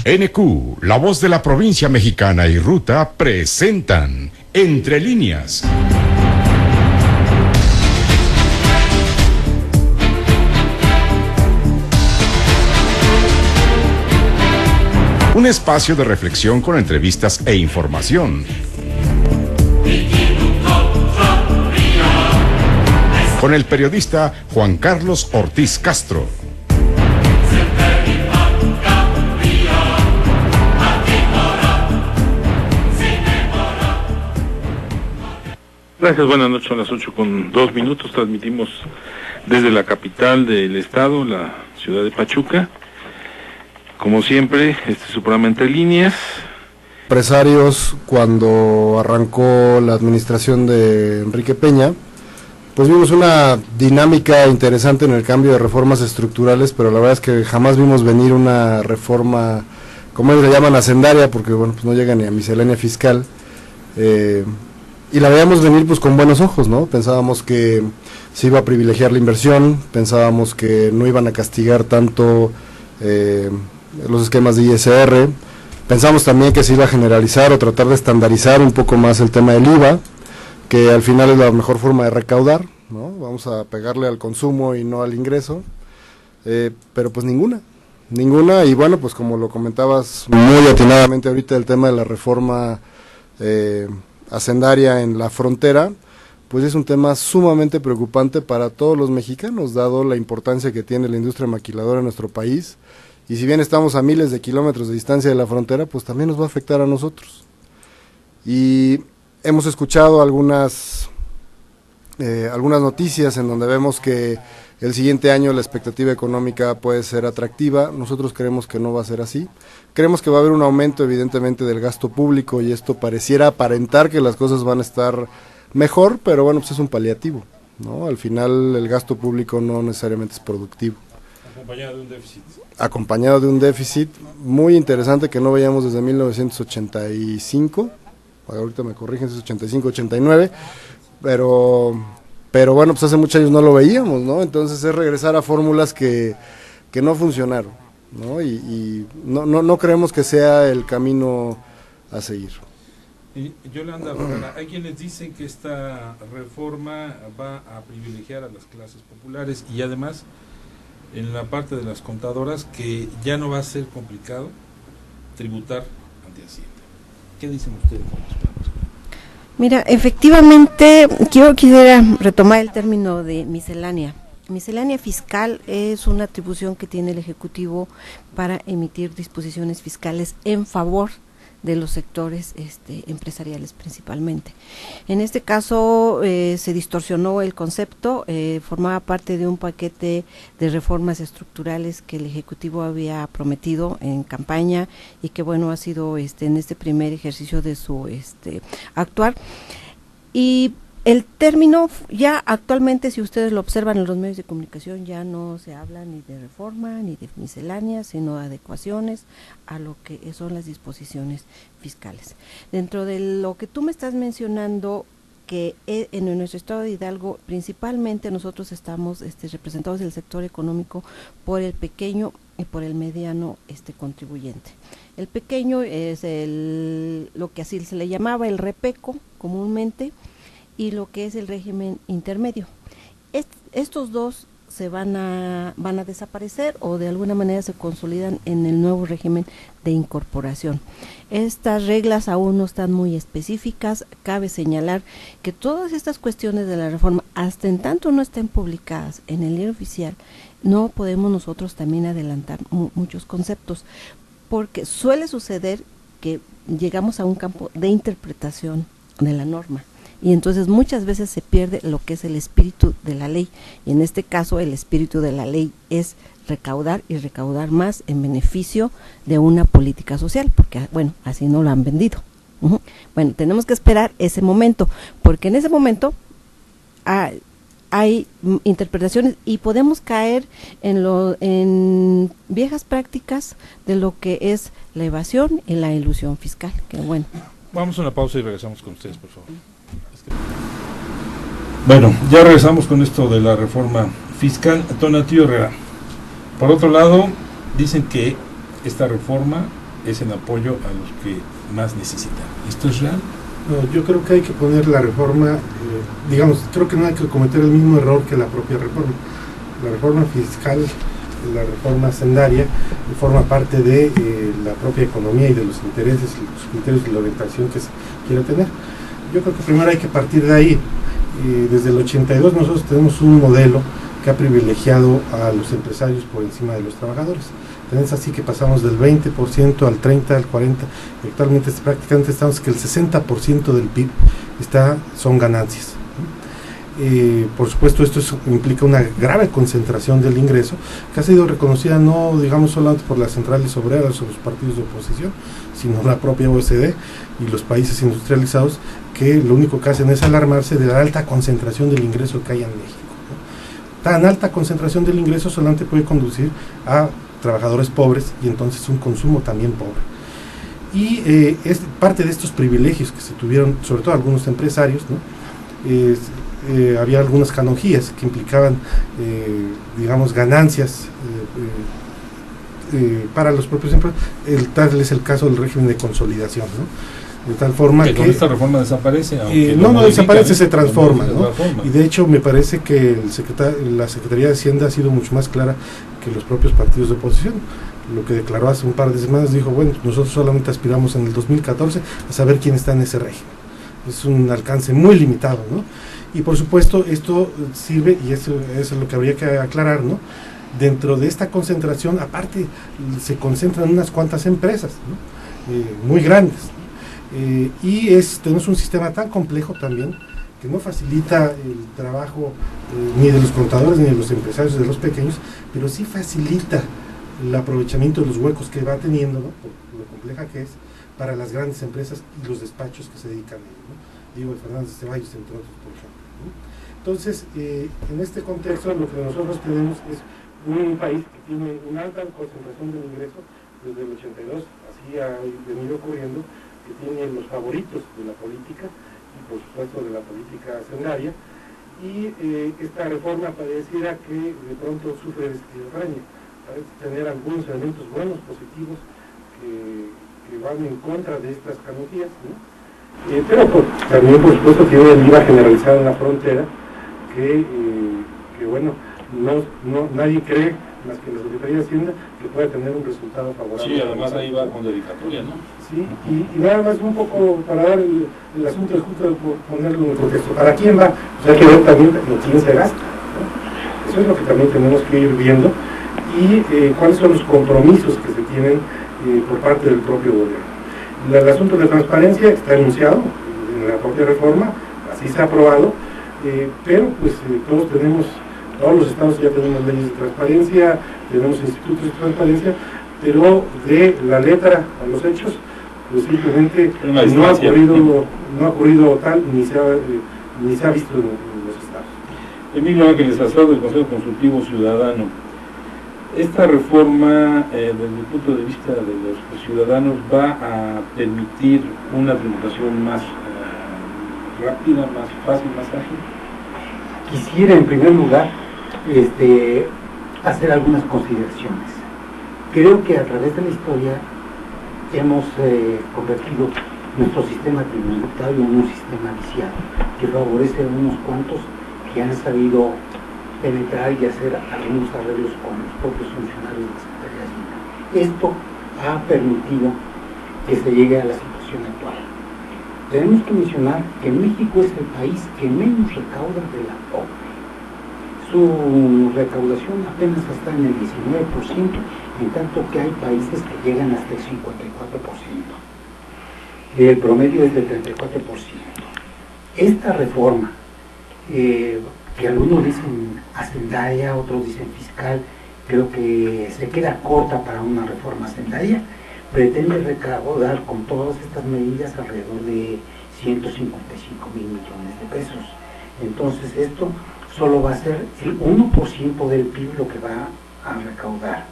NQ, La Voz de la Provincia Mexicana y Ruta presentan Entre Líneas. Un espacio de reflexión con entrevistas e información. Con el periodista Juan Carlos Ortiz Castro. Gracias, buenas noches, son las 8:02. Transmitimos desde la capital del estado, la ciudad de Pachuca. Como siempre, este es su programa Entre Líneas. Empresarios, cuando arrancó la administración de Enrique Peña, pues vimos una dinámica interesante en el cambio de reformas estructurales, pero la verdad es que jamás vimos venir una reforma, como ellos le llaman, hacendaria, porque bueno, pues no llega ni a miscelánea fiscal, y la veíamos venir pues con buenos ojos, ¿no? Pensábamos que se iba a privilegiar la inversión, pensábamos que no iban a castigar tanto los esquemas de ISR, pensamos también que se iba a generalizar o tratar de estandarizar un poco más el tema del IVA, que al final es la mejor forma de recaudar, ¿no? Vamos a pegarle al consumo y no al ingreso, pero pues ninguna, y bueno, pues como lo comentabas muy atinadamente ahorita, el tema de la reforma hacendaria en la frontera, pues es un tema sumamente preocupante para todos los mexicanos, dado la importancia que tiene la industria maquiladora en nuestro país, y si bien estamos a miles de kilómetros de distancia de la frontera, pues también nos va a afectar a nosotros. Y hemos escuchado algunas noticias en donde vemos que el siguiente año la expectativa económica puede ser atractiva. Nosotros creemos que no va a ser así. Creemos que va a haber un aumento evidentemente del gasto público y esto pareciera aparentar que las cosas van a estar mejor, pero bueno, pues es un paliativo, ¿no? Al final el gasto público no necesariamente es productivo. Acompañado de un déficit. Acompañado de un déficit muy interesante que no veíamos desde 1985. Ahorita me corrigen, es 85, 89, pero bueno, pues hace muchos años no lo veíamos, ¿no? Entonces es regresar a fórmulas que no funcionaron, ¿no? Y no creemos que sea el camino a seguir. Y Yolanda, hay quienes dicen que esta reforma va a privilegiar a las clases populares y además en la parte de las contadoras que ya no va a ser complicado tributar ante Hacienda. ¿Qué dicen ustedes? Mira, efectivamente, quisiera retomar el término de miscelánea. Miscelánea fiscal es una atribución que tiene el Ejecutivo para emitir disposiciones fiscales en favor de los sectores empresariales principalmente. En este caso se distorsionó el concepto, formaba parte de un paquete de reformas estructurales que el Ejecutivo había prometido en campaña y que bueno ha sido en este primer ejercicio de su actuar. Y el término ya actualmente, si ustedes lo observan en los medios de comunicación, ya no se habla ni de reforma ni de miscelánea, sino de adecuaciones a lo que son las disposiciones fiscales. Dentro de lo que tú me estás mencionando, que en nuestro estado de Hidalgo, principalmente nosotros estamos representados del sector económico por el pequeño y por el mediano contribuyente. El pequeño es lo que así se le llamaba el repeco comúnmente, y lo que es el régimen intermedio. Estos dos se van a desaparecer o de alguna manera se consolidan en el nuevo régimen de incorporación. Estas reglas aún no están muy específicas. Cabe señalar que todas estas cuestiones de la reforma, hasta en tanto no estén publicadas en el diario oficial, no podemos nosotros también adelantar muchos conceptos, porque suele suceder que llegamos a un campo de interpretación de la norma. Y entonces muchas veces se pierde lo que es el espíritu de la ley, y en este caso el espíritu de la ley es recaudar y recaudar más en beneficio de una política social, porque bueno, así no lo han vendido. Bueno, tenemos que esperar ese momento, porque en ese momento hay interpretaciones y podemos caer en viejas prácticas de lo que es la evasión y la elusión fiscal, que bueno. Vamos a una pausa y regresamos con ustedes, por favor. Bueno, ya regresamos con esto de la reforma fiscal. Tonatiuh Herrera, por otro lado, dicen que esta reforma es en apoyo a los que más necesitan. ¿Esto es real? No, yo creo que hay que poner la reforma, digamos, creo que no hay que cometer el mismo error que la propia reforma. La reforma fiscal, la reforma hacendaria, forma parte de la propia economía y de los intereses, los criterios de la orientación que se quiera tener. Yo creo que primero hay que partir de ahí. Desde el 82 nosotros tenemos un modelo que ha privilegiado a los empresarios por encima de los trabajadores. Es así que pasamos del 20% al 30%, al 40%, y actualmente prácticamente estamos que el 60% del PIB son ganancias. Por supuesto esto implica una grave concentración del ingreso, que ha sido reconocida no digamos solamente por las centrales obreras o los partidos de oposición, sino la propia OECD y los países industrializados, que lo único que hacen es alarmarse de la alta concentración del ingreso que hay en México, ¿no? Tan alta concentración del ingreso solamente puede conducir a trabajadores pobres y entonces un consumo también pobre. Y es parte de estos privilegios que se tuvieron, sobre todo algunos empresarios, ¿no? Había algunas canonjías que implicaban, digamos, ganancias para los propios empresarios. Tal es el caso del régimen de consolidación, ¿no? De tal forma que con esta reforma desaparece. No desaparece, se transforma, ¿no? Y de hecho me parece que la Secretaría de Hacienda ha sido mucho más clara que los propios partidos de oposición. Lo que declaró hace un par de semanas, dijo, bueno, nosotros solamente aspiramos en el 2014 a saber quién está en ese régimen. Es un alcance muy limitado, ¿no? Y por supuesto esto sirve, y eso es lo que habría que aclarar, ¿no? Dentro de esta concentración, aparte, se concentran unas cuantas empresas, ¿no? Muy grandes, ¿no? Y tenemos un sistema tan complejo también, que no facilita el trabajo ni de los contadores ni de los empresarios, de los pequeños, pero sí facilita el aprovechamiento de los huecos que va teniendo, ¿no? Por lo compleja que es, para las grandes empresas y los despachos que se dedican a ello, ¿no? Diego Fernández de Ceballos, entre otros, por ejemplo, ¿no? Entonces, en este contexto, lo que nosotros tenemos es un país que tiene una alta concentración del ingreso desde el 82, así ha venido ocurriendo, que tiene los favoritos de la política y por supuesto de la política hacendaria, y esta reforma pareciera que de pronto sufre de esquizofrenia, parece tener algunos elementos buenos, positivos, que van en contra de estas canonjías, ¿no? Pero también por supuesto tiene el IVA generalizado en la frontera, que bueno, nadie cree, más que la Secretaría de Hacienda, que pueda tener un resultado favorable. Sí, además ahí va con dedicatoria, ¿no? Sí, y nada más un poco para dar el asunto, es justo ponerlo en el contexto. ¿Para quién va? Pues hay que ver también en quién se gasta, ¿no? Eso es lo que también tenemos que ir viendo, y cuáles son los compromisos que se tienen por parte del propio gobierno. El asunto de transparencia está enunciado en la propia reforma, así se ha aprobado, pero pues todos los estados ya tenemos leyes de transparencia, tenemos institutos de transparencia, pero de la letra a los hechos, pues simplemente no ha ocurrido tal, ni se ha visto en los estados. Emilio Ángeles Astrado, del Consejo Consultivo Ciudadano. Esta reforma, desde el punto de vista de los ciudadanos, va a permitir una tributación más rápida, más fácil, más ágil. Quisiera en primer lugar hacer algunas consideraciones. Creo que a través de la historia hemos convertido nuestro sistema tributario en un sistema viciado, que favorece a unos cuantos que han sabido penetrar y hacer algunos arreglos con los propios funcionarios de la Secretaría de Hacienda. Esto ha permitido que se llegue a la situación actual. Tenemos que mencionar que México es el país que menos recauda de la OCDE. Su recaudación apenas está en el 19%, en tanto que hay países que llegan hasta el 54%. El promedio es del 34%. Esta reforma, que algunos dicen hacendaria, otros dicen fiscal, creo que se queda corta para una reforma hacendaria, pretende recaudar con todas estas medidas alrededor de 155 mil millones de pesos. Entonces esto solo va a ser el 1% del PIB lo que va a recaudar.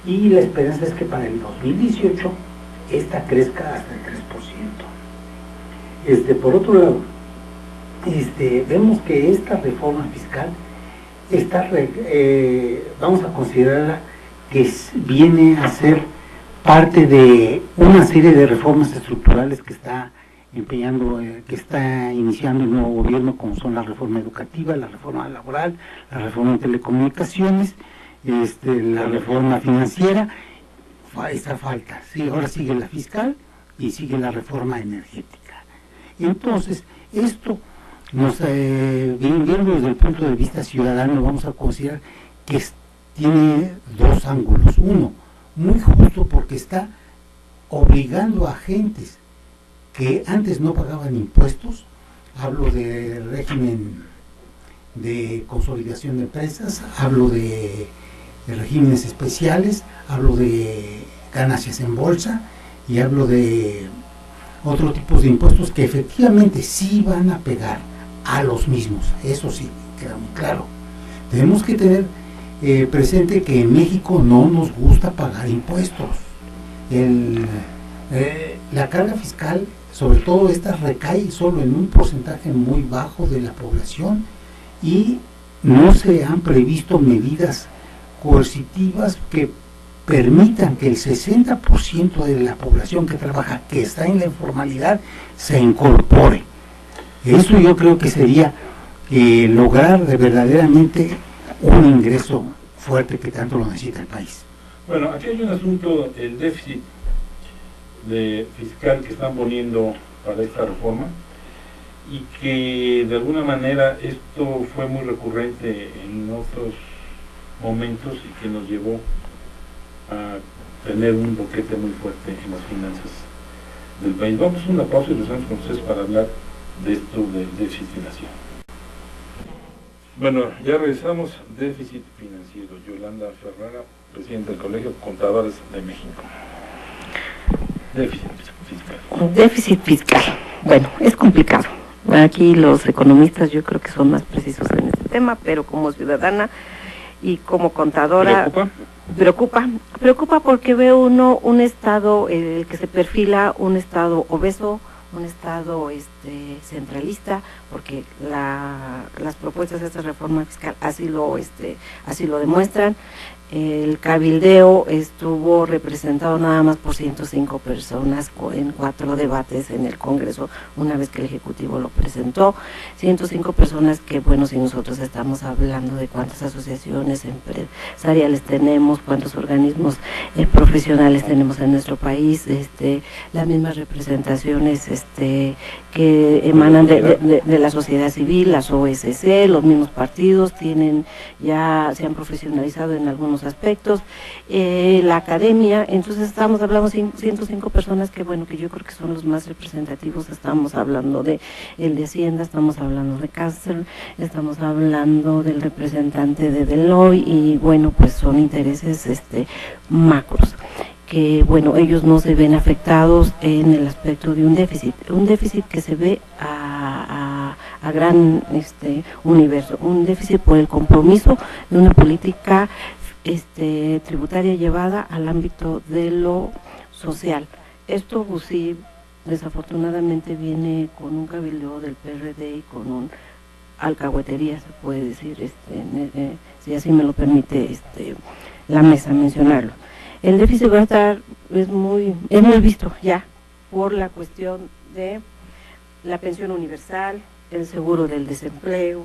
Y la esperanza es que para el 2018 esta crezca hasta el 3%. Por otro lado, vemos que esta reforma fiscal vamos a considerarla que viene a ser parte de una serie de reformas estructurales que está que está iniciando el nuevo gobierno, como son la reforma educativa, la reforma laboral, la reforma de telecomunicaciones, la reforma financiera. Esta falta, sí, ahora sigue la fiscal y sigue la reforma energética. Entonces, esto nos viendo desde el punto de vista ciudadano, vamos a considerar que tiene dos ángulos. Uno, muy justo, porque está obligando a agentes que antes no pagaban impuestos, hablo de régimen de consolidación de empresas, hablo de regímenes especiales, hablo de ganancias en bolsa y hablo de otros tipos de impuestos que efectivamente sí van a pegar a los mismos, eso sí, queda muy claro. Tenemos que tener presente que en México no nos gusta pagar impuestos. La carga fiscal, sobre todo esta, recae solo en un porcentaje muy bajo de la población y no se han previsto medidas coercitivas que permitan que el 60% de la población que trabaja, que está en la informalidad, se incorpore. Eso yo creo que sería lograr verdaderamente un ingreso fuerte que tanto lo necesita el país. Bueno, aquí hay un asunto, el déficit fiscal que están poniendo para esta reforma, y que de alguna manera esto fue muy recurrente en otros momentos y que nos llevó a tener un boquete muy fuerte en las finanzas del país. Vamos a una pausa y regresamos con ustedes para hablar de esto del déficit financiero. Bueno, ya regresamos. Déficit financiero. Yolanda Ferrara, presidenta del Colegio de Contadores de México. Déficit fiscal. Déficit fiscal. Bueno, es complicado. Aquí los economistas yo creo que son más precisos en este tema, pero como ciudadana y como contadora... Preocupa porque ve uno un estado que se perfila, un estado obeso, un estado centralista, porque las propuestas de esta reforma fiscal así lo demuestran. El cabildeo estuvo representado nada más por 105 personas en 4 debates en el Congreso, una vez que el Ejecutivo lo presentó. 105 personas que, bueno, si nosotros estamos hablando de cuántas asociaciones empresariales tenemos, cuántos organismos profesionales tenemos en nuestro país, las mismas representaciones que emanan de la sociedad civil, las OSC, los mismos partidos ya se han profesionalizado en algunos aspectos, la academia. Entonces estamos hablando de 105 personas que, bueno, que yo creo que son los más representativos. Estamos hablando de el de Hacienda, estamos hablando de Cáceres, estamos hablando del representante de Deloitte, y bueno, pues son intereses macros que, bueno, ellos no se ven afectados en el aspecto de un déficit que se ve a gran universo, un déficit por el compromiso de una política tributaria llevada al ámbito de lo social. Esto, pues, sí, desafortunadamente viene con un cabildeo del PRD y con un alcahuetería, se puede decir, si así me lo permite la mesa mencionarlo. El déficit va a estar, es muy visto ya por la cuestión de la pensión universal, el seguro del desempleo,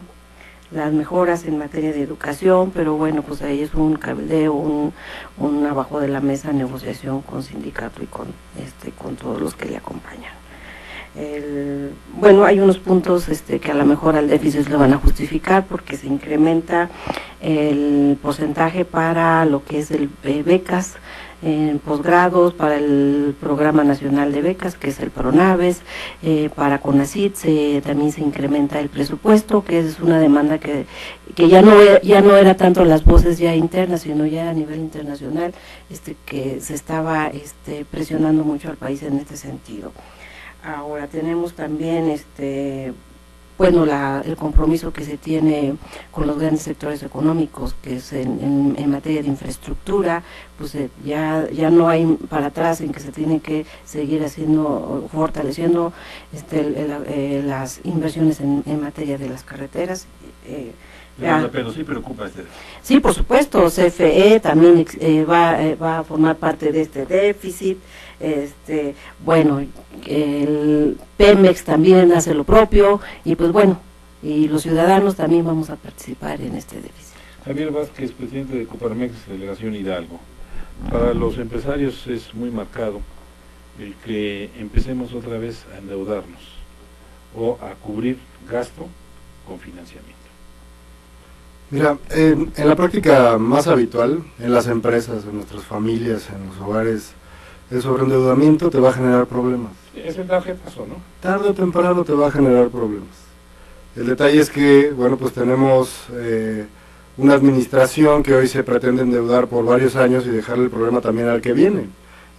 las mejoras en materia de educación, pero bueno, pues ahí es un cabildeo, un abajo de la mesa negociación con sindicato y con todos los que le acompañan. Bueno, hay unos puntos que a lo mejor al déficit lo van a justificar, porque se incrementa el porcentaje para lo que es el becas en posgrados, para el Programa Nacional de Becas, que es el PRONAVES, para CONACYT también se incrementa el presupuesto, que es una demanda que ya no era tanto las voces ya internas, sino ya a nivel internacional, que se estaba presionando mucho al país en este sentido. Ahora tenemos también bueno, el compromiso que se tiene con los grandes sectores económicos, que es en materia de infraestructura, pues ya no hay para atrás, en que se tiene que seguir fortaleciendo las inversiones en materia de las carreteras, Pero sí preocupa este. Sí, por supuesto, CFE también va a formar parte de este déficit. Bueno, el Pemex también hace lo propio, y pues bueno, y los ciudadanos también vamos a participar en este déficit. Javier Vázquez, presidente de Coparmex, Delegación Hidalgo. Para los empresarios es muy marcado el que empecemos otra vez a endeudarnos o a cubrir gasto con financiamiento. Mira, en la práctica más habitual, en las empresas, en nuestras familias, en los hogares, el sobreendeudamiento te va a generar problemas. Es el tarjetazo, ¿no? Tarde o temprano te va a generar problemas. El detalle es que, bueno, pues tenemos una administración que hoy se pretende endeudar por varios años y dejarle el problema también al que viene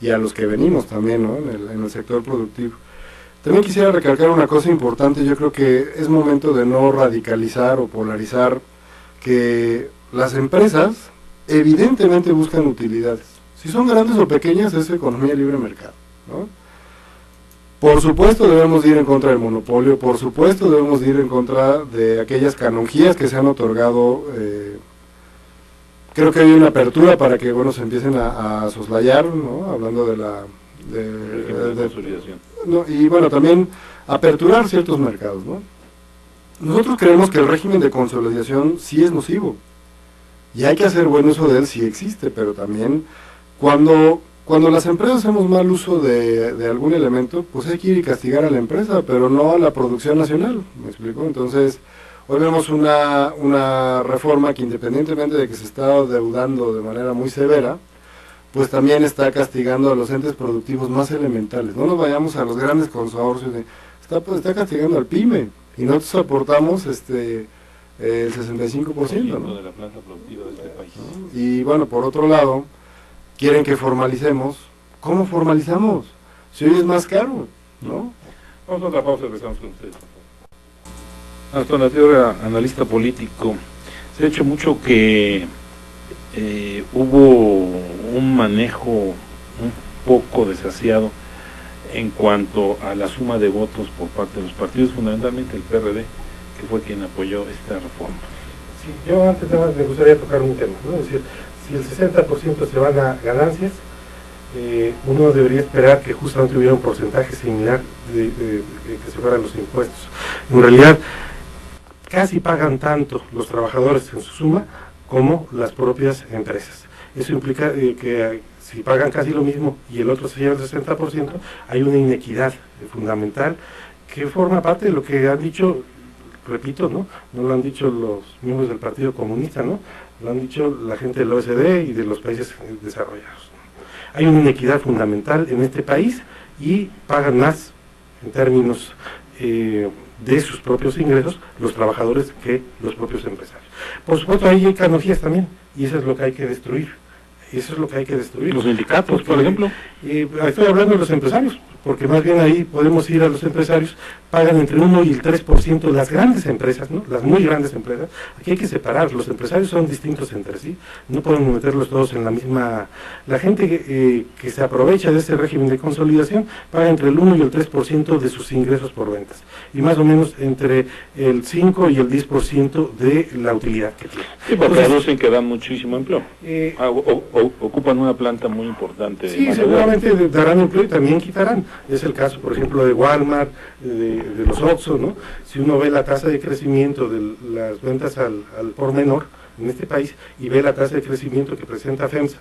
y a los que venimos también, ¿no? En el sector productivo. También quisiera recalcar una cosa importante. Yo creo que es momento de no radicalizar o polarizar que las empresas evidentemente buscan utilidades. Si son grandes o pequeñas, es economía de libre mercado, ¿no? Por supuesto debemos ir en contra del monopolio, por supuesto debemos ir en contra de aquellas canonjías que se han otorgado. Creo que hay una apertura para que, bueno, se empiecen a soslayar, ¿no? Hablando de la consolidación. No, y bueno, también aperturar ciertos mercados, ¿no? Nosotros creemos que el régimen de consolidación sí es nocivo y hay que hacer buen uso de él si existe, pero también cuando las empresas hacemos mal uso de algún elemento, pues hay que ir y castigar a la empresa, pero no a la producción nacional, ¿me explico? Entonces, hoy vemos una reforma que, independientemente de que se está deudando de manera muy severa, pues también está castigando a los entes productivos más elementales. No nos vayamos a los grandes consorcios, está castigando al PYME, y nosotros aportamos el 65%, ¿no? De la planta productiva de este país. Y bueno, por otro lado, quieren que formalicemos. ¿Cómo formalizamos? Si hoy es más caro, ¿no? Vamos a otra pausa y regresamos con ustedes. Antonio Teodora, analista político, se ha hecho mucho que hubo un manejo un poco desasiado en cuanto a la suma de votos por parte de los partidos, fundamentalmente el PRD, que fue quien apoyó esta reforma. Sí, yo antes me gustaría tocar un tema, ¿no? Es decir, si el 60% se van a ganancias, uno debería esperar que justamente hubiera un porcentaje similar de que se fueran los impuestos. En realidad, casi pagan tanto los trabajadores en su suma como las propias empresas. Eso implica que si pagan casi lo mismo y el otro se lleva el 60%, hay una inequidad fundamental que forma parte de lo que han dicho, repito, no lo han dicho los miembros del Partido Comunista, ¿no? Lo han dicho la gente del OECD y de los países desarrollados. Hay una inequidad fundamental en este país y pagan más en términos de sus propios ingresos los trabajadores que los propios empresarios. Por supuesto, ahí hay canonjías también, y eso es lo que hay que destruir. Los sindicatos, por ejemplo. Estoy hablando de los empresarios, porque más bien ahí podemos ir a los empresarios, pagan entre 1 y el 3% las grandes empresas, ¿no? Las muy grandes empresas. Aquí hay que separar, los empresarios son distintos entre sí, no podemos meterlos todos en la misma. La gente que se aprovecha de ese régimen de consolidación paga entre el 1 y el 3% de sus ingresos por ventas, y más o menos entre el 5 y el 10% de la utilidad que tienen. Sí, porque anuncian que dan muchísimo empleo. Ocupan una planta muy importante. Sí, seguramente darán empleo y también quitarán. Es el caso, por ejemplo, de Walmart, de los Oxxo, ¿no? Si uno ve la tasa de crecimiento de las ventas al por menor en este país y ve la tasa de crecimiento que presenta FEMSA,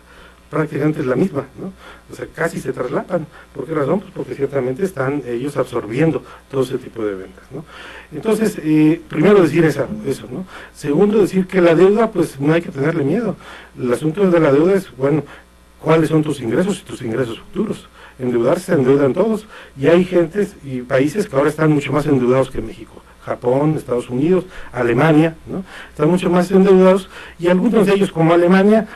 prácticamente es la misma, ¿no? O sea, casi se traslapan. ¿Por qué razón? Pues porque ciertamente están ellos absorbiendo todo ese tipo de ventas, ¿no? Entonces, primero decir eso, ¿no? Segundo, decir que la deuda, pues no hay que tenerle miedo. El asunto de la deuda es, bueno, ¿cuáles son tus ingresos y tus ingresos futuros? Endeudarse, se endeudan todos, y hay gentes y países que ahora están mucho más endeudados que México. Japón, Estados Unidos, Alemania, ¿no? Están mucho más endeudados, y algunos de ellos, como Alemania,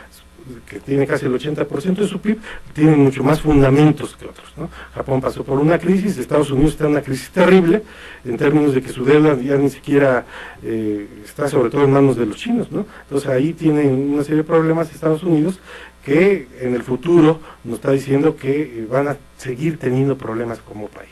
que tiene casi el 80% de su PIB, tienen mucho más fundamentos que otros, ¿no? Japón pasó por una crisis, Estados Unidos está en una crisis terrible, en términos de que su deuda ya ni siquiera está sobre todo en manos de los chinos, ¿no? Entonces ahí tienen una serie de problemas Estados Unidos, que en el futuro nos está diciendo que van a seguir teniendo problemas como país.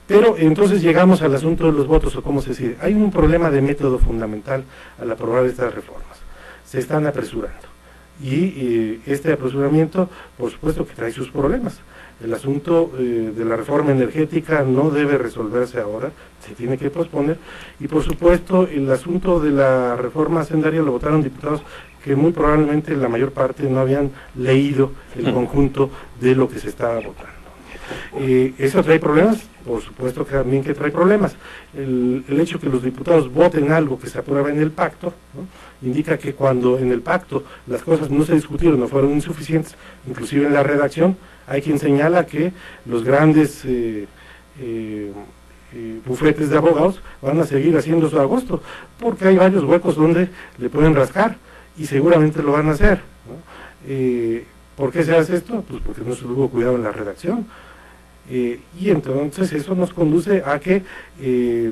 Pero entonces llegamos al asunto de los votos o cómo se decide. Hay un problema de método fundamental al aprobar estas reformas. Se están apresurando. Y este apresuramiento, por supuesto que trae sus problemas. El asunto de la reforma energética no debe resolverse ahora, se tiene que posponer. Y por supuesto el asunto de la reforma hacendaria lo votaron diputados que muy probablemente la mayor parte no habían leído el conjunto de lo que se estaba votando. ¿Eso trae problemas? Por supuesto que también que trae problemas. El hecho que los diputados voten algo que se aprueba en el pacto, ¿no?, indica que cuando en el pacto las cosas no se discutieron, no fueron insuficientes, inclusive en la redacción, hay quien señala que los grandes bufetes de abogados van a seguir haciendo su agosto, porque hay varios huecos donde le pueden rascar, y seguramente lo van a hacer, ¿no? ¿Por qué se hace esto? Pues porque no se tuvo cuidado en la redacción. Y entonces eso nos conduce a que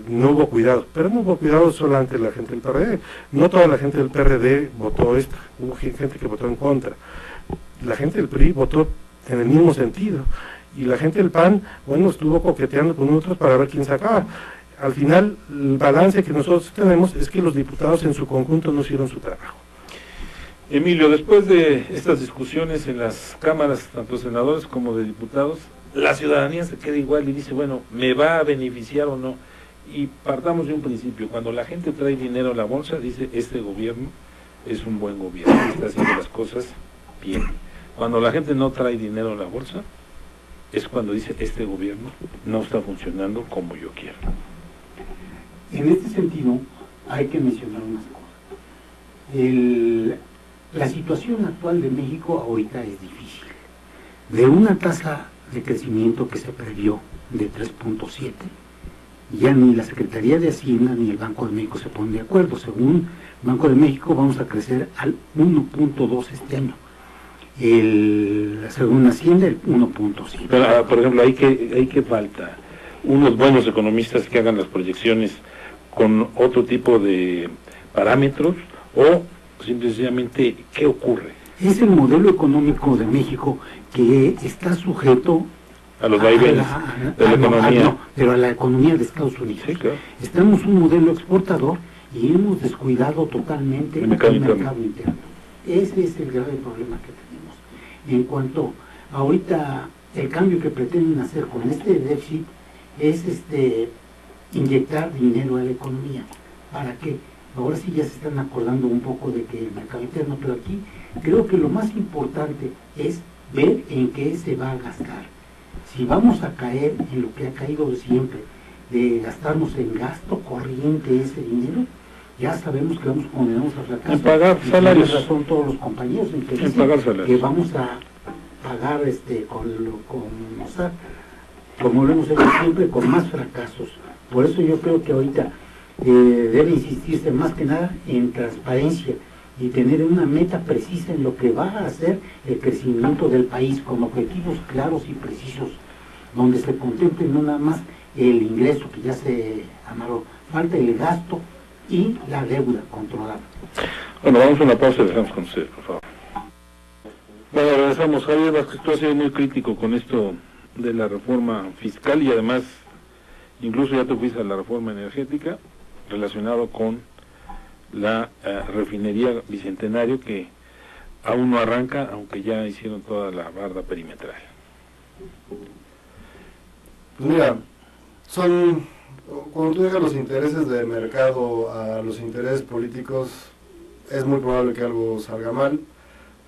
no hubo cuidado, pero no hubo cuidado solamente la gente del PRD, no toda la gente del PRD votó esto, hubo gente que votó en contra, la gente del PRI votó en el mismo sentido, y la gente del PAN, bueno, estuvo coqueteando con otros para ver quién sacaba. Al final, el balance que nosotros tenemos es que los diputados en su conjunto no hicieron su trabajo. Emilio, después de estas discusiones en las cámaras, tanto senadores como de diputados, la ciudadanía se queda igual y dice, bueno, ¿me va a beneficiar o no? Y partamos de un principio, cuando la gente trae dinero a la bolsa, dice, este gobierno es un buen gobierno, está haciendo las cosas bien. Cuando la gente no trae dinero a la bolsa, es cuando dice, este gobierno no está funcionando como yo quiero. En este sentido, hay que mencionar unas cosas. La situación actual de México ahorita es difícil. De una tasa de crecimiento que se previó de 3.7, ya ni la Secretaría de Hacienda ni el Banco de México se ponen de acuerdo. Según el Banco de México vamos a crecer al 1.2 este año. Según Hacienda el 1.7. Pero, por ejemplo, hay que falta unos buenos economistas que hagan las proyecciones con otro tipo de parámetros, o simplemente ¿qué ocurre? Es el modelo económico de México que está sujeto a los vaivenes de la economía. Pero a la economía de Estados Unidos. Sí, claro. Estamos un modelo exportador y hemos descuidado totalmente el mercado interno. Ese es el grave problema que tenemos. En cuanto ahorita el cambio que pretenden hacer con este déficit es inyectar dinero a la economía. ¿Para qué? Ahora sí ya se están acordando un poco de que el mercado interno, pero aquí creo que lo más importante es ver en qué se va a gastar. Si vamos a caer en lo que ha caído siempre, de gastarnos en gasto corriente ese dinero, ya sabemos que vamos condenados a fracaso. En pagar salarios. Tienen razón todos los compañeros en que dicen pagar salarios. que vamos a pagar como lo hemos hecho siempre, con más fracasos. Por eso yo creo que ahorita debe insistirse más que nada en transparencia y tener una meta precisa en lo que va a hacer el crecimiento del país, con objetivos claros y precisos, donde se contemple no nada más el ingreso que ya se amarró, falta el gasto y la deuda controlada. Bueno, vamos a una pausa y dejamos con usted, por favor. Bueno, regresamos. Javier Vázquez, tú has sido muy crítico con esto de la reforma fiscal y además incluso ya te fuiste a la reforma energética relacionado con la refinería Bicentenario, que aún no arranca, aunque ya hicieron toda la barda perimetral. Pues mira, cuando tú dejas los intereses de mercado a los intereses políticos, es muy probable que algo salga mal.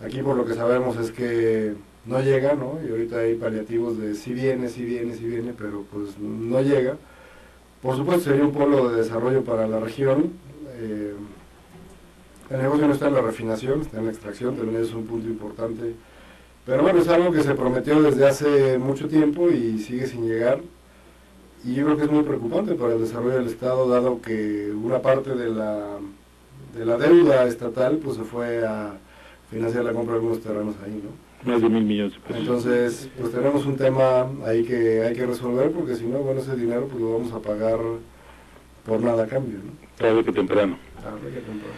Aquí por lo que sabemos es que no llega, ¿no? Y ahorita hay paliativos de sí viene, pero pues no llega. Por supuesto sería un polo de desarrollo para la región. El negocio no está en la refinación, está en la extracción, también es un punto importante. Pero bueno, es algo que se prometió desde hace mucho tiempo y sigue sin llegar. Y yo creo que es muy preocupante para el desarrollo del Estado, dado que una parte de la deuda estatal pues se fue a financiar la compra de algunos terrenos ahí, ¿no? Más de 1,000 millones de pesos. Entonces, pues tenemos un tema ahí que hay que resolver, porque si no, bueno, ese dinero pues lo vamos a pagar por nada a cambio, ¿no? Tarde que temprano. Tarde que temprano.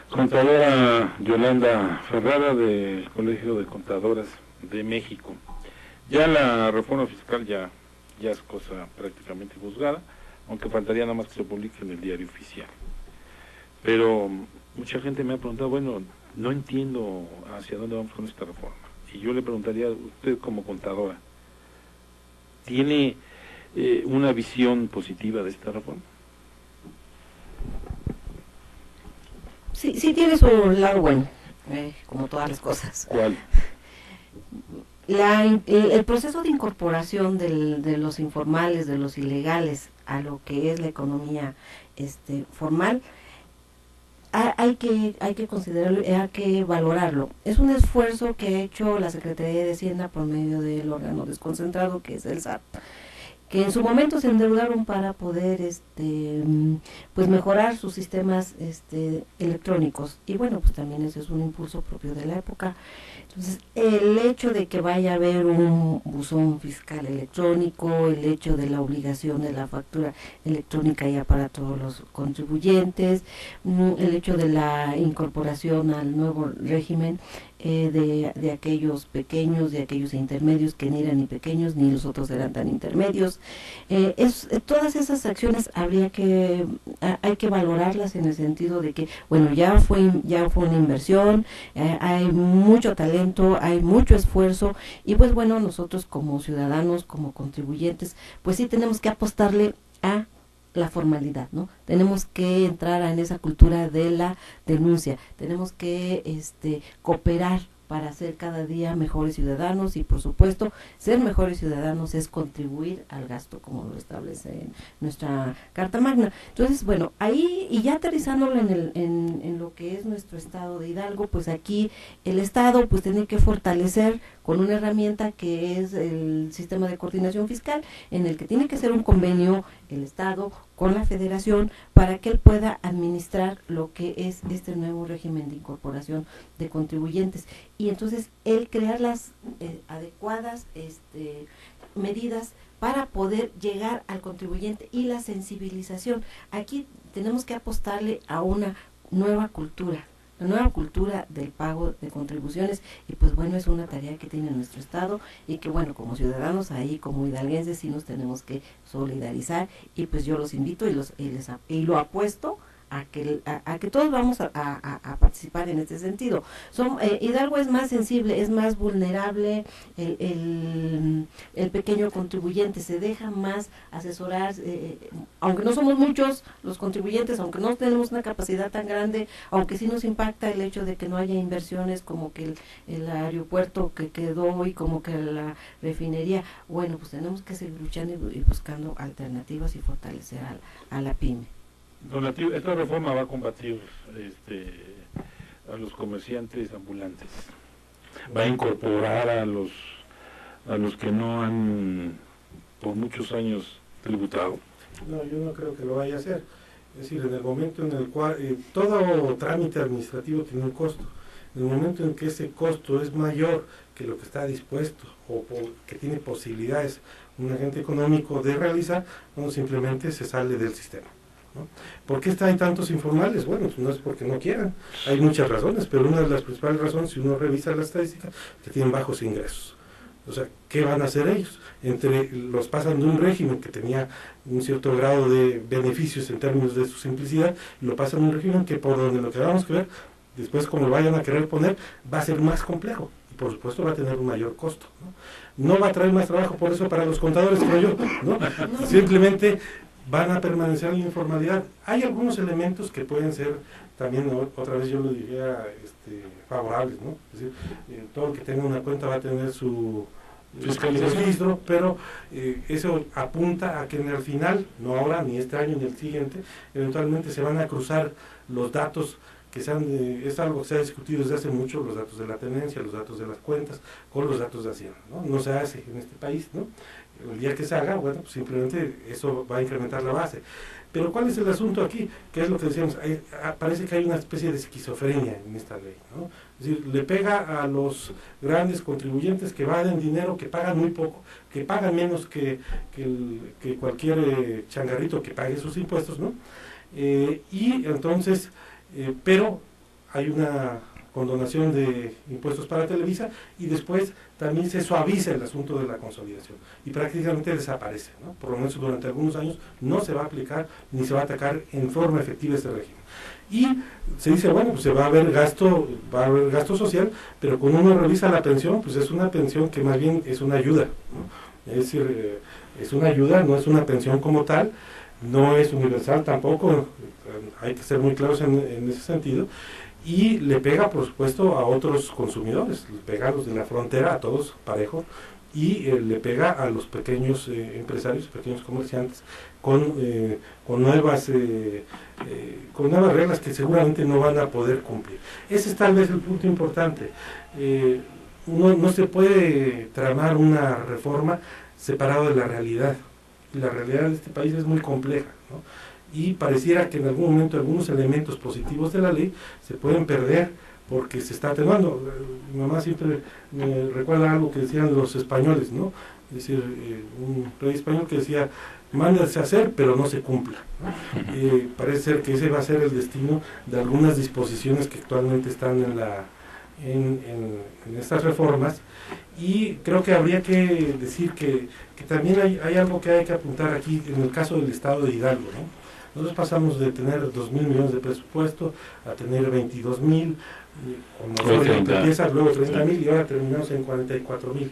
Contadora Yolanda Ferrara, del Colegio de Contadoras de México. Ya la reforma fiscal ya ya es cosa prácticamente juzgada, aunque faltaría nada más que se publique en el diario oficial. Pero mucha gente me ha preguntado, bueno, no entiendo hacia dónde vamos con esta reforma. Y yo le preguntaría, usted como contadora, ¿tiene una visión positiva de esta reforma? Sí tiene su lado bueno, como todas las cosas. ¿Cuál? El proceso de incorporación de los informales, de los ilegales, a lo que es la economía formal, hay que considerarlo, hay que valorarlo. Es un esfuerzo que ha hecho la Secretaría de Hacienda por medio del órgano desconcentrado que es el SAT, que en su momento se endeudaron para poder pues mejorar sus sistemas electrónicos, y bueno, pues también ese es un impulso propio de la época. Entonces, el hecho de que vaya a haber un buzón fiscal electrónico, el hecho de la obligación de la factura electrónica ya para todos los contribuyentes, el hecho de la incorporación al nuevo régimen de aquellos pequeños, de aquellos intermedios que ni eran ni pequeños ni los otros eran tan intermedios, todas esas acciones hay que valorarlas en el sentido de que, bueno, ya fue una inversión, hay mucho talento, hay mucho esfuerzo, y pues bueno, nosotros como ciudadanos, como contribuyentes, pues sí tenemos que apostarle a la formalidad, ¿no? Tenemos que entrar en esa cultura de la denuncia, tenemos que cooperar para ser cada día mejores ciudadanos, y por supuesto ser mejores ciudadanos es contribuir al gasto como lo establece en nuestra Carta Magna. Entonces, bueno, ahí, y ya aterrizándolo en lo que es nuestro estado de Hidalgo, pues aquí el estado pues tiene que fortalecer con una herramienta que es el sistema de coordinación fiscal, en el que tiene que hacer un convenio el estado con la federación para que él pueda administrar lo que es este nuevo régimen de incorporación de contribuyentes, y entonces él crear las adecuadas medidas para poder llegar al contribuyente, y la sensibilización. Aquí tenemos que apostarle a una nueva cultura, la nueva cultura del pago de contribuciones, y pues bueno, es una tarea que tiene nuestro estado, y que bueno, como ciudadanos ahí, como hidalguenses, sí nos tenemos que solidarizar, y pues yo los invito y lo apuesto a que todos vamos a participar en este sentido. Hidalgo es más sensible, es más vulnerable, el pequeño contribuyente se deja más asesorar, aunque no somos muchos los contribuyentes, aunque no tenemos una capacidad tan grande, aunque sí nos impacta el hecho de que no haya inversiones como que el aeropuerto que quedó y como que la refinería. Bueno, pues tenemos que seguir luchando y buscando alternativas y fortalecer a la pyme. Donativo, esta reforma va a combatir a los comerciantes ambulantes, va a incorporar a los que no han por muchos años tributado. No, yo no creo que lo vaya a hacer. Es decir, en el momento en el cual todo trámite administrativo tiene un costo, en el momento en que ese costo es mayor que lo que está dispuesto o que tiene posibilidades un agente económico de realizar, bueno, simplemente se sale del sistema, ¿no? ¿Por qué hay tantos informales? Bueno, no es porque no quieran, hay muchas razones, pero una de las principales razones, si uno revisa la estadística, que tienen bajos ingresos. O sea, ¿qué van a hacer ellos? Los pasan de un régimen que tenía un cierto grado de beneficios en términos de su simplicidad, y lo pasan a un régimen que, por donde lo queramos que ver, después como lo vayan a querer poner, va a ser más complejo, y por supuesto va a tener un mayor costo, ¿no? No va a traer más trabajo por eso para los contadores, creo yo, ¿no? Simplemente van a permanecer en la informalidad. Hay algunos elementos que pueden ser también, otra vez yo lo diría, favorables, ¿no? Es decir, todo el que tenga una cuenta va a tener su registro, pero eso apunta a que al final, no ahora, ni este año, ni el siguiente, eventualmente se van a cruzar los datos que es algo que se ha discutido desde hace mucho, los datos de la tenencia, los datos de las cuentas, con los datos de Hacienda, ¿no? No se hace en este país, ¿no? El día que se haga, bueno, pues simplemente eso va a incrementar la base. Pero ¿cuál es el asunto aquí? ¿Qué es lo que decíamos? Parece que hay una especie de esquizofrenia en esta ley, ¿no? Es decir, le pega a los grandes contribuyentes que evaden dinero, que pagan muy poco, que pagan menos que cualquier changarrito que pague sus impuestos, ¿no? Y entonces, pero hay una condonación de impuestos para Televisa, y después también se suaviza el asunto de la consolidación y prácticamente desaparece, ¿no? Por lo menos durante algunos años no se va a aplicar ni se va a atacar en forma efectiva este régimen. Y se dice, bueno, pues se va a haber gasto social, pero cuando uno revisa la pensión, pues es una pensión que más bien es una ayuda, ¿no? Es decir, es una ayuda, no es una pensión como tal, no es universal tampoco, hay que ser muy claros en ese sentido, y le pega, por supuesto, a otros consumidores, le pega a los de la frontera, a todos parejo, y le pega a los pequeños empresarios, pequeños comerciantes, con nuevas reglas que seguramente no van a poder cumplir. Ese es tal vez el punto importante. No se puede tramar una reforma separado de la realidad. La realidad de este país es muy compleja, ¿no? Y pareciera que en algún momento algunos elementos positivos de la ley se pueden perder porque se está atenuando. Mi mamá siempre me recuerda algo que decían los españoles, ¿no? Es decir, un rey español que decía, mándase a hacer, pero no se cumpla, ¿no? Parece ser que ese va a ser el destino de algunas disposiciones que actualmente están en estas reformas, y creo que habría que decir que también hay algo que hay que apuntar aquí en el caso del estado de Hidalgo, ¿no? Nosotros pasamos de tener 2.000 millones de presupuesto a tener 22.000, luego 30.000 y ahora terminamos en 44.000,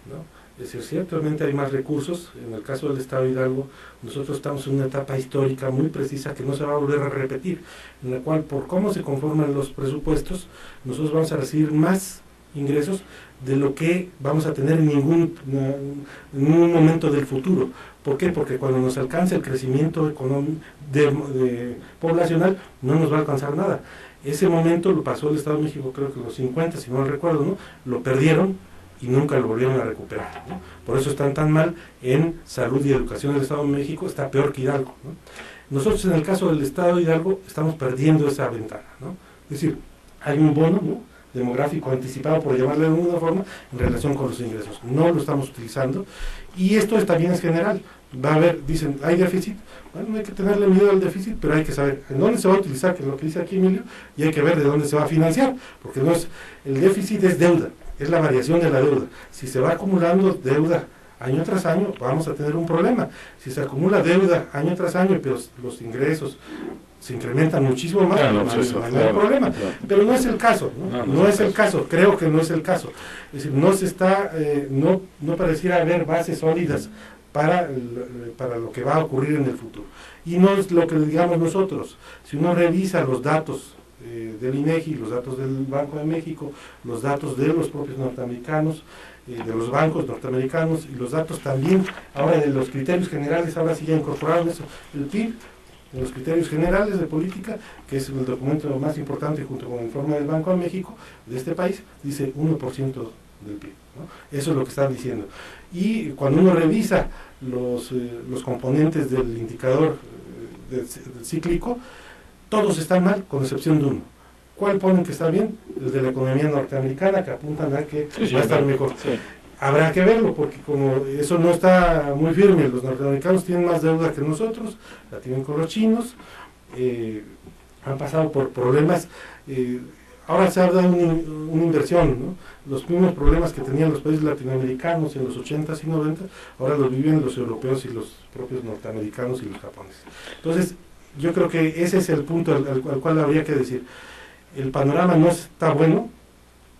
¿no? Es decir, ciertamente hay más recursos. En el caso del estado de Hidalgo, nosotros estamos en una etapa histórica muy precisa que no se va a volver a repetir, en la cual, por cómo se conforman los presupuestos, nosotros vamos a recibir más ingresos de lo que vamos a tener en ningún momento del futuro. ¿Por qué? Porque cuando nos alcance el crecimiento económico poblacional, no nos va a alcanzar nada. Ese momento lo pasó el Estado de México, creo que en los 50, si no lo recuerdo, ¿no? Lo perdieron y nunca lo volvieron a recuperar, ¿no? Por eso están tan mal en salud y educación del Estado de México, está peor que Hidalgo, ¿no? Nosotros en el caso del Estado de Hidalgo estamos perdiendo esa ventana, ¿no? Es decir, hay un bono, ¿no?, demográfico anticipado, por llamarle de alguna forma, en relación con los ingresos. No lo estamos utilizando, y esto también es general. Va a haber, dicen, ¿hay déficit? Bueno, no hay que tenerle miedo al déficit, pero hay que saber en dónde se va a utilizar, que es lo que dice aquí Emilio, y hay que ver de dónde se va a financiar, porque no es, el déficit es deuda, es la variación de la deuda. Si se va acumulando deuda año tras año, vamos a tener un problema. Si se acumula deuda año tras año, pero los ingresos se incrementan muchísimo más, no hay problema. Claro. Pero no es el caso, no es el caso, creo que no es el caso. Es decir, no se está, no pareciera haber bases sólidas para lo que va a ocurrir en el futuro. Y no es lo que digamos nosotros. Si uno revisa los datos del INEGI, los datos del Banco de México, los datos de los propios norteamericanos, de los bancos norteamericanos, y los datos también ahora de los criterios generales, ahora sí ya incorporaron eso, el PIB, de los criterios generales de política, que es el documento más importante junto con el informe del Banco de México de este país, dice 1% del PIB, ¿no? Eso es lo que están diciendo. Y cuando uno revisa los componentes del indicador del cíclico, todos están mal, con excepción de uno. ¿Cuál ponen que está bien? El de la economía norteamericana, que apuntan a que va a estar mejor. Sí. Habrá que verlo, porque como eso no está muy firme, los norteamericanos tienen más deuda que nosotros, la tienen con los chinos, han pasado por problemas, ahora se ha dado una inversión, ¿no? Los mismos problemas que tenían los países latinoamericanos en los 80s y 90s, ahora los viven los europeos y los propios norteamericanos y los japoneses. Entonces, yo creo que ese es el punto al cual habría que decir, el panorama no está bueno,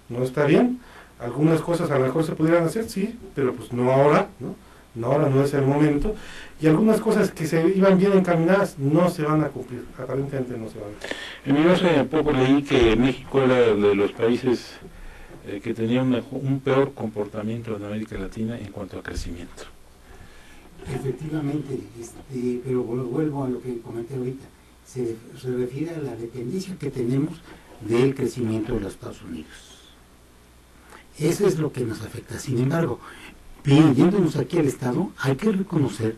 no está bien. Algunas cosas a lo mejor se pudieran hacer, sí, pero pues no ahora, ¿no? No ahora, no es el momento. Y algunas cosas que se iban bien encaminadas no se van a cumplir, aparentemente no se van a cumplir. En mi hace poco leí que México era de los países que tenía un peor comportamiento en América Latina en cuanto a crecimiento. Efectivamente, pero vuelvo a lo que comenté ahorita. Se refiere a la dependencia que tenemos del crecimiento de los Estados Unidos. Eso es lo que nos afecta. Sin embargo, yéndonos aquí al Estado, hay que reconocer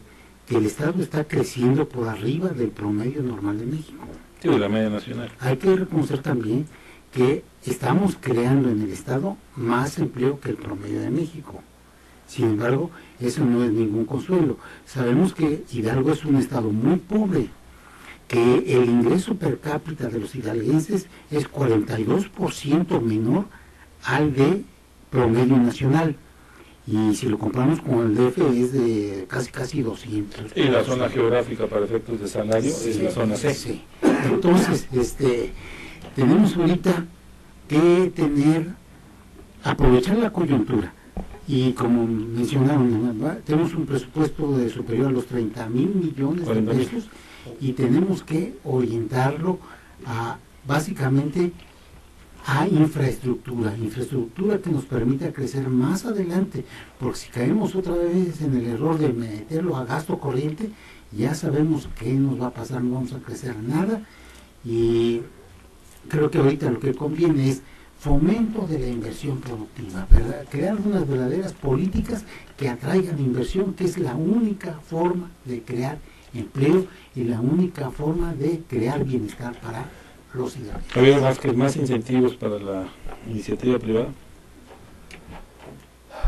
que el Estado está creciendo por arriba del promedio normal de México. Sí, de la media nacional. Hay que reconocer también que estamos creando en el Estado más empleo que el promedio de México. Sin embargo, eso no es ningún consuelo. Sabemos que Hidalgo es un Estado muy pobre, que el ingreso per cápita de los hidalguenses es 42% menor al de promedio nacional. Y si lo comparamos con el DF es de casi 200. Y la zona geográfica para efectos de salario es la zona C. Sí. Entonces, tenemos ahorita que aprovechar la coyuntura. Y como mencionaron, ¿no? Tenemos un presupuesto superior a los 30,000 millones de pesos y tenemos que orientarlo básicamente a infraestructura que nos permita crecer más adelante, porque si caemos otra vez en el error de meterlo a gasto corriente, ya sabemos qué nos va a pasar, no vamos a crecer nada. Y creo que ahorita lo que conviene es fomento de la inversión productiva, ¿verdad? Crear unas verdaderas políticas que atraigan inversión, que es la única forma de crear empleo y la única forma de crear bienestar para los ciudadanos. ¿Había más incentivos para la iniciativa privada?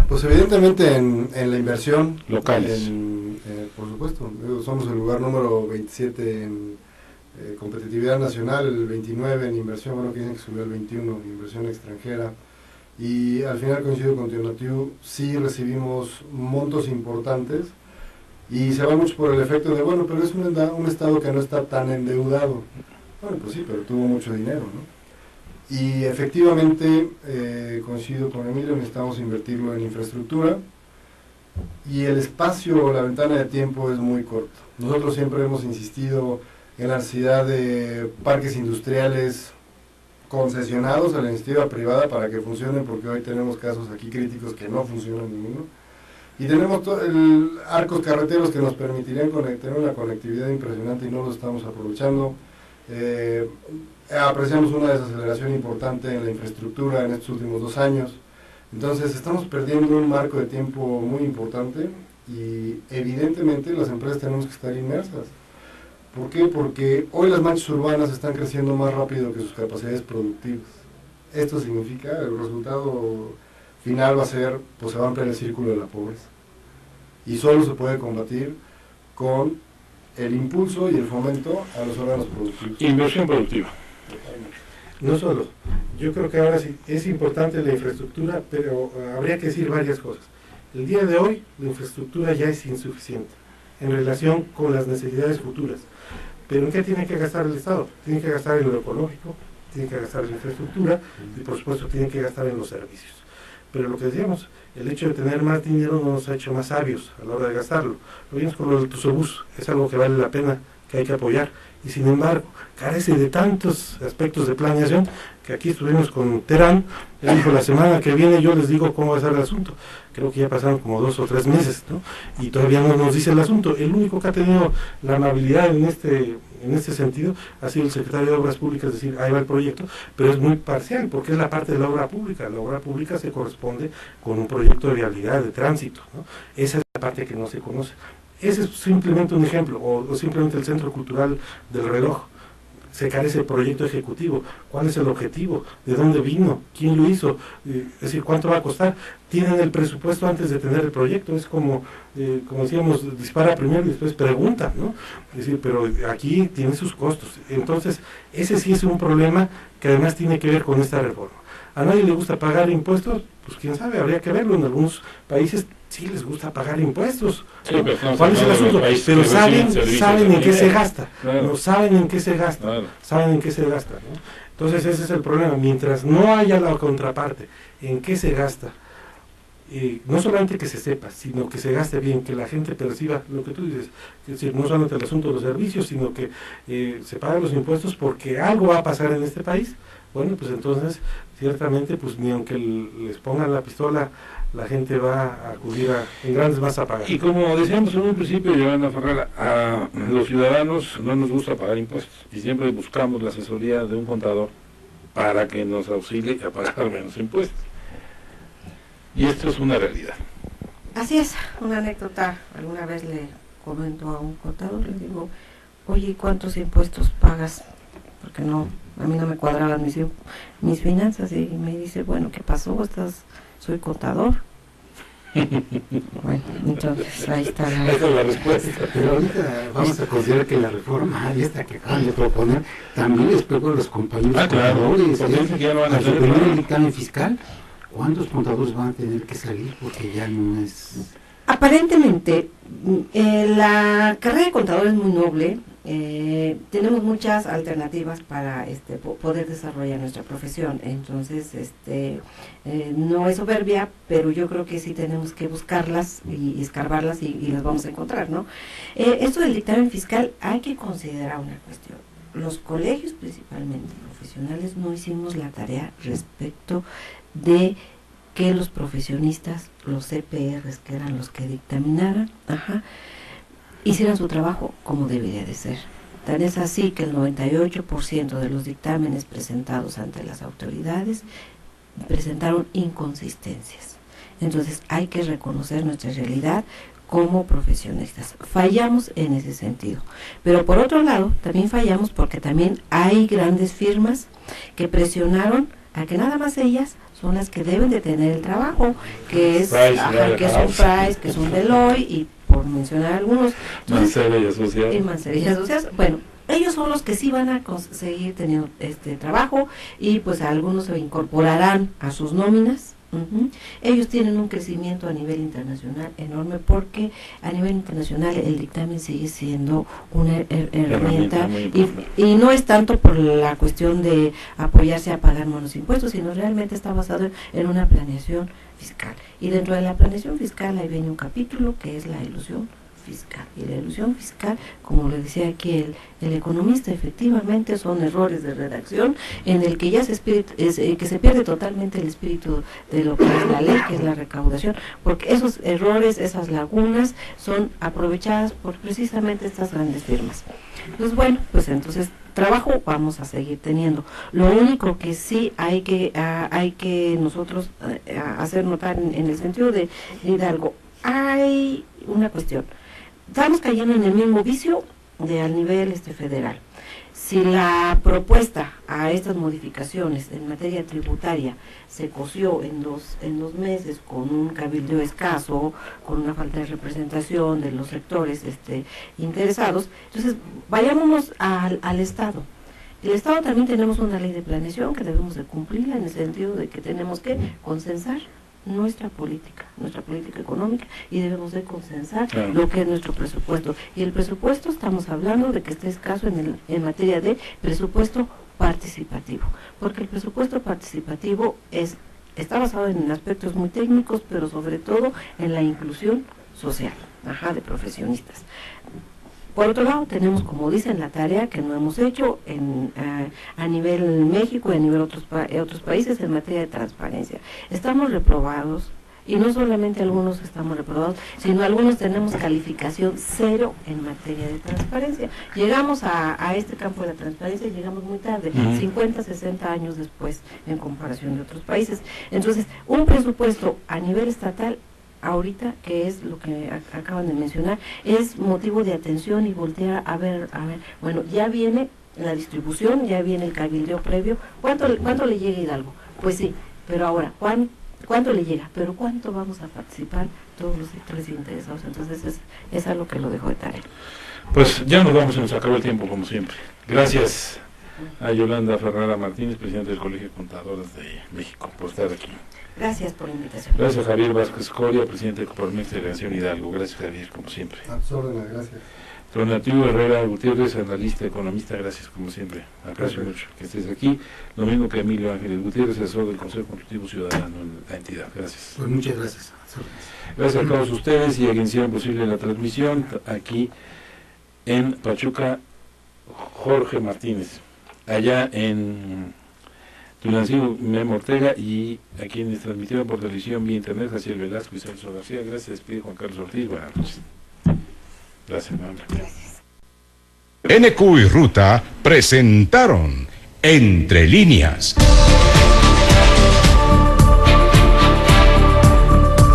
Pues evidentemente en la inversión locales. Por supuesto, somos el lugar número 27 en competitividad nacional, el 29 en inversión, bueno, que dicen que subió el 21 en inversión extranjera, y al final coincido con Tionatiu, sí recibimos montos importantes, y se va mucho por el efecto de, bueno, pero es un estado que no está tan endeudado. Bueno, pues sí, pero tuvo mucho dinero, ¿no? Y efectivamente, coincido con Emilio, necesitamos invertirlo en infraestructura, y el espacio, la ventana de tiempo es muy corto. Nosotros siempre hemos insistido en la necesidad de parques industriales concesionados a la iniciativa privada para que funcionen, porque hoy tenemos casos aquí críticos que no funcionan ninguno. Y tenemos arcos carreteros que nos permitirían tener una conectividad impresionante y no lo estamos aprovechando. Apreciamos una desaceleración importante en la infraestructura en estos últimos 2 años. Entonces estamos perdiendo un marco de tiempo muy importante y evidentemente las empresas tenemos que estar inmersas. ¿Por qué? Porque hoy las manchas urbanas están creciendo más rápido que sus capacidades productivas. Esto significa, el resultado final va a ser, pues se va a ampliar el círculo de la pobreza. Y solo se puede combatir con el impulso y el fomento a los órganos productivos. Inversión productiva. No solo, yo creo que ahora sí es importante la infraestructura, pero habría que decir varias cosas. El día de hoy la infraestructura ya es insuficiente en relación con las necesidades futuras. ¿Pero en qué tiene que gastar el Estado? Tiene que gastar en lo ecológico, tiene que gastar en la infraestructura y por supuesto tiene que gastar en los servicios. Pero lo que decíamos, el hecho de tener más dinero no nos ha hecho más sabios a la hora de gastarlo. Lo vimos con el Tusobús, es algo que vale la pena, que hay que apoyar, y sin embargo carece de tantos aspectos de planeación que aquí estuvimos con Terán. Él dijo, la semana que viene yo les digo cómo va a ser el asunto. Creo que ya pasaron como 2 o 3 meses, ¿no? Y todavía no nos dice el asunto. El único que ha tenido la amabilidad en este sentido ha sido el secretario de Obras Públicas, es decir, ahí va el proyecto, pero es muy parcial, porque es la parte de la obra pública. La obra pública se corresponde con un proyecto de vialidad, de tránsito, ¿no? Esa es la parte que no se conoce. Ese es simplemente un ejemplo, o simplemente el Centro Cultural del Reloj. Se carece de proyecto ejecutivo. ¿Cuál es el objetivo? ¿De dónde vino? ¿Quién lo hizo? Es decir, ¿cuánto va a costar? Tienen el presupuesto antes de tener el proyecto. Es como decíamos, dispara primero y después pregunta, ¿no? Es decir, pero aquí tiene sus costos. Entonces, ese sí es un problema que además tiene que ver con esta reforma. ¿A nadie le gusta pagar impuestos? Pues quién sabe, habría que verlo. En algunos países sí les gusta pagar impuestos. Sí, pero ¿cuál es el asunto? Pero saben en qué se gasta. Claro. No saben en qué se gasta. Claro. Saben en qué se gasta, ¿no? Entonces ese es el problema. Mientras no haya la contraparte en qué se gasta, no solamente que se sepa, sino que se gaste bien, que la gente perciba lo que tú dices, es decir, no solamente el asunto de los servicios, sino que se paguen los impuestos porque algo va a pasar en este país. Bueno, pues entonces ciertamente pues ni aunque les pongan la pistola, la gente va a acudir en grandes masas a pagar. Y como decíamos en un principio, Yolanda Ferrara, a los ciudadanos no nos gusta pagar impuestos y siempre buscamos la asesoría de un contador para que nos auxilie a pagar menos impuestos. Y esto es una realidad. Así es, una anécdota. Alguna vez le comento a un contador, le digo, oye, ¿cuántos impuestos pagas? Porque no, a mí no me cuadraban mis finanzas, y me dice, bueno, ¿qué pasó? Soy contador. Bueno, entonces ahí está Esa es la respuesta. Pero ahorita vamos a considerar que la reforma esta que acaban de proponer también les pegó a los compañeros claro, contadores. porque dicen que ya no van a Al hacer suprimir nada. el dictamen fiscal, ¿cuántos contadores van a tener que salir? Porque ya no es... Aparentemente, la carrera de contador es muy noble. Tenemos muchas alternativas para poder desarrollar nuestra profesión. Entonces, no es soberbia, pero yo creo que sí tenemos que buscarlas y escarbarlas y las vamos a encontrar, ¿no? Esto del dictamen fiscal, hay que considerar una cuestión. Los colegios, principalmente profesionales, no hicimos la tarea respecto de que los profesionistas, los CPRs, que eran los que dictaminaran, hicieran su trabajo como debería de ser. Tan es así que el 98% de los dictámenes presentados ante las autoridades presentaron inconsistencias. Entonces hay que reconocer nuestra realidad como profesionistas. Fallamos en ese sentido. Pero por otro lado, también fallamos porque también hay grandes firmas que presionaron a que nada más ellas son las que deben de tener el trabajo, que es que son Price, que son Deloitte, y por mencionar algunos, Mancera y Asociados. y Mancera y Asociados. Bueno, ellos son los que sí van a conseguir teniendo este trabajo, y pues algunos se incorporarán a sus nóminas. Ellos tienen un crecimiento a nivel internacional enorme, porque a nivel internacional el dictamen sigue siendo una herramienta, y no es tanto por la cuestión de apoyarse a pagar menos impuestos, sino realmente está basado en una planeación fiscal. Y dentro de la planeación fiscal ahí viene un capítulo que es la elusión fiscal. Y la ilusión fiscal, como le decía aquí el economista, efectivamente son errores de redacción en el que ya que se pierde totalmente el espíritu de lo que es la ley, que es la recaudación, porque esos errores, esas lagunas son aprovechadas por precisamente estas grandes firmas. Entonces, bueno, pues entonces trabajo vamos a seguir teniendo. Lo único que sí hay que nosotros hacer notar en el sentido de Hidalgo, hay una cuestión. Estamos cayendo en el mismo vicio al nivel federal. Si la propuesta a estas modificaciones en materia tributaria se coció en dos meses con un cabildo escaso, con una falta de representación de los sectores interesados, entonces vayámonos al Estado. El Estado también tenemos una ley de planeación que debemos de cumplirla, en el sentido de que tenemos que consensar nuestra política económica, y debemos de consensar lo que es nuestro presupuesto. Y el presupuesto, estamos hablando de que está escaso en materia de presupuesto participativo, porque el presupuesto participativo está basado en aspectos muy técnicos, pero sobre todo en la inclusión social de profesionistas. Por otro lado, tenemos, como dicen, la tarea que no hemos hecho a nivel México y a nivel otros países en materia de transparencia. Estamos reprobados, y no solamente algunos estamos reprobados, sino algunos tenemos calificación 0 en materia de transparencia. Llegamos a este campo de la transparencia, llegamos muy tarde, 50, 60 años después, en comparación de otros países. Entonces, un presupuesto a nivel estatal, ahorita, que es lo que acaban de mencionar, es motivo de atención, y voltear a ver, bueno, ya viene la distribución, ya viene el cabildeo previo. ¿Cuánto le llega a Hidalgo? Pues sí, pero ahora, ¿cuánto le llega? Pero ¿cuánto vamos a participar todos los sectores interesados? Entonces es algo que lo dejo de tarea. Pues ya nos vamos, se nos acabó el tiempo, como siempre. Gracias a Yolanda Ferrara Martínez, presidente del Colegio de Contadores de México, por estar aquí. Gracias por la invitación. Gracias a Javier Vázquez Coria, presidente de Coparmex Delegación Hidalgo. Gracias, Javier, como siempre. A tus órdenes, gracias. Donativo Herrera Gutiérrez, analista, economista, gracias como siempre. Aprecio mucho que estés aquí. Lo mismo que Emilio Ángeles Gutiérrez, asesor del Consejo Consultivo Ciudadano en la entidad. Gracias. Pues muchas gracias. Gracias a todos ustedes y a quienes hicieron posible la transmisión aquí en Pachuca, Jorge Martínez. Allá en Tulancingo, Memo Ortega, y a quienes transmitieron por televisión vía internet, Jaciel Velasco y Celso García. Gracias, despide Juan Carlos Ortiz. Buenas noches. Gracias, NQ y Ruta presentaron Entre Líneas,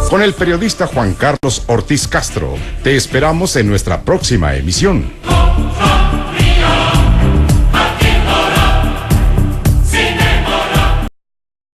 con el periodista Juan Carlos Ortiz Castro. Te esperamos en nuestra próxima emisión.